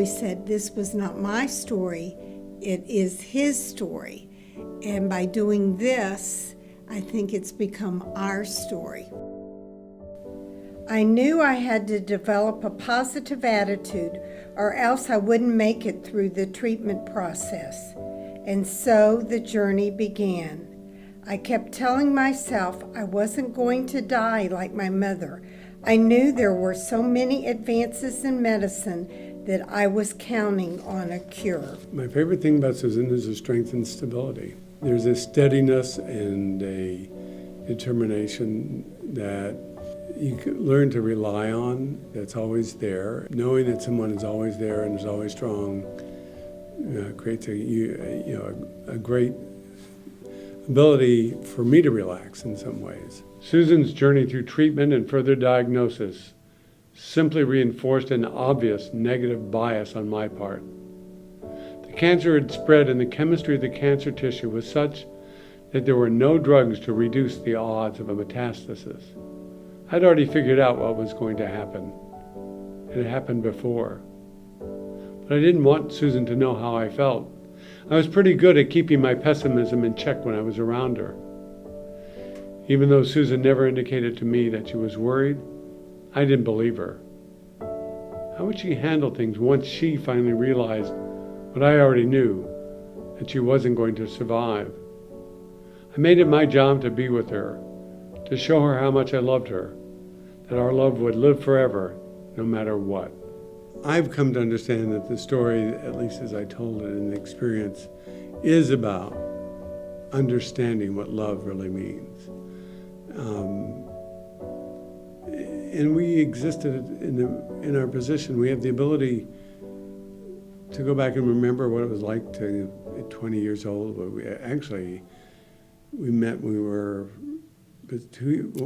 always said this was not my story, it is his story. And by doing this, I think it's become our story. I knew I had to develop a positive attitude or else I wouldn't make it through the treatment process. And so the journey began. I kept telling myself I wasn't going to die like my mother. I knew there were so many advances in medicine that I was counting on a cure. My favorite thing about Susan is her strength and stability. There's a steadiness and a determination that you can learn to rely on, that's always there. Knowing that someone is always there and is always strong creates a great ability for me to relax in some ways. Susan's journey through treatment and further diagnosis simply reinforced an obvious negative bias on my part. The cancer had spread and the chemistry of the cancer tissue was such that there were no drugs to reduce the odds of a metastasis. I'd already figured out what was going to happen. It had happened before. But I didn't want Susan to know how I felt. I was pretty good at keeping my pessimism in check when I was around her. Even though Susan never indicated to me that she was worried, I didn't believe her. How would she handle things once she finally realized what I already knew, that she wasn't going to survive? I made it my job to be with her, to show her how much I loved her, that our love would live forever, no matter what. I've come to understand that the story, at least as I told it in the experience, is about understanding what love really means. And we existed in our position. We have the ability to go back and remember what it was like at 20 years old. But we met when we were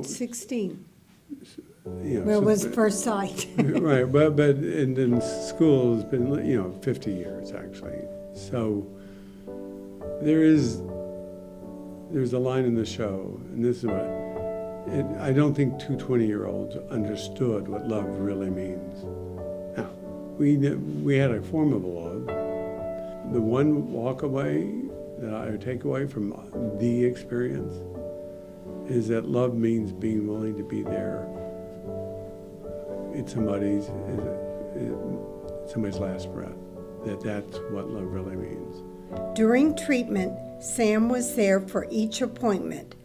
16. Well, it was first sight. Right, but and then school has been 50 years actually. So there's a line in the show, and this is what I don't think two 20-year-olds understood what love really means. Now, we had a form of love. The one walk away that I would take away from the experience is that love means being willing to be there. It's somebody's last breath. That's what love really means. During treatment, Sam was there for each appointment.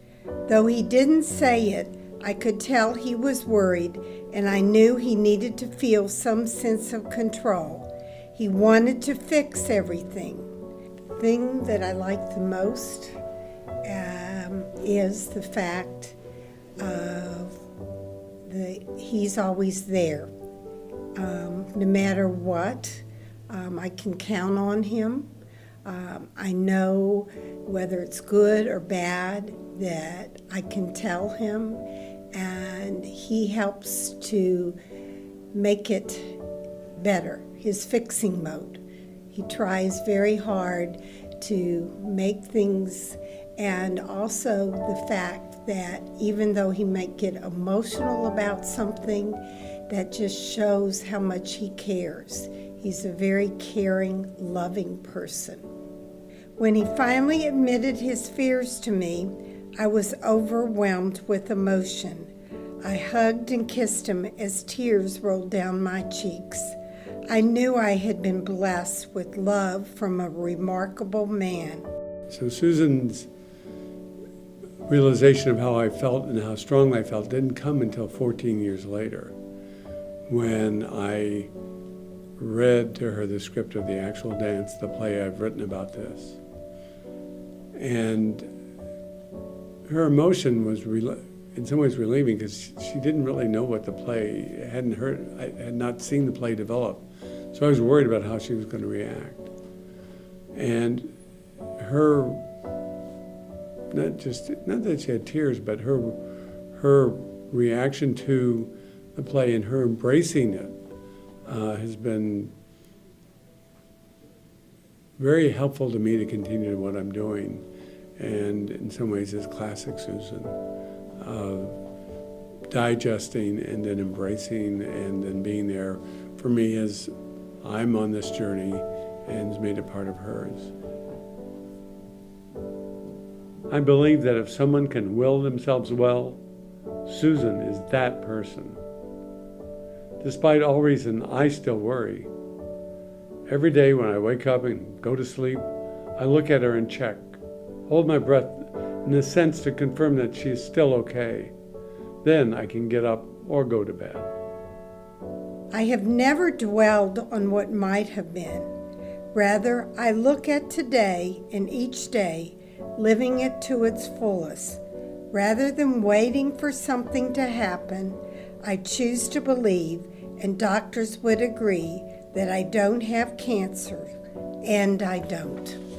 Though he didn't say it, I could tell he was worried, and I knew he needed to feel some sense of control. He wanted to fix everything. The thing that I like the most is the fact of he's always there. No matter what, I can count on him. I know whether it's good or bad that I can tell him, and he helps to make it better, his fixing mode. He tries very hard to make things, and also the fact that even though he might get emotional about something, that just shows how much he cares. He's a very caring, loving person. When he finally admitted his fears to me, I was overwhelmed with emotion. I hugged and kissed him as tears rolled down my cheeks. I knew I had been blessed with love from a remarkable man. So Susan's realization of how I felt and how strong I felt didn't come until 14 years later, when I read to her the script of the actual dance, the play I've written about this. And her emotion was in some ways relieving, because she didn't really know what the play, I had not seen the play develop. So I was worried about how she was going to react. And her, not that she had tears, but her reaction to the play and her embracing it has been very helpful to me to continue what I'm doing. And in some ways is classic Susan, digesting and then embracing and then being there for me as I'm on this journey and has made it part of hers. I believe that if someone can will themselves well, Susan is that person. Despite all reason, I still worry. Every day when I wake up and go to sleep, I look at her and check, hold my breath in a sense to confirm that she is still okay. Then I can get up or go to bed. I have never dwelled on what might have been. Rather, I look at today and each day, living it to its fullest. Rather than waiting for something to happen, I choose to believe, and doctors would agree, that I don't have cancer, and I don't.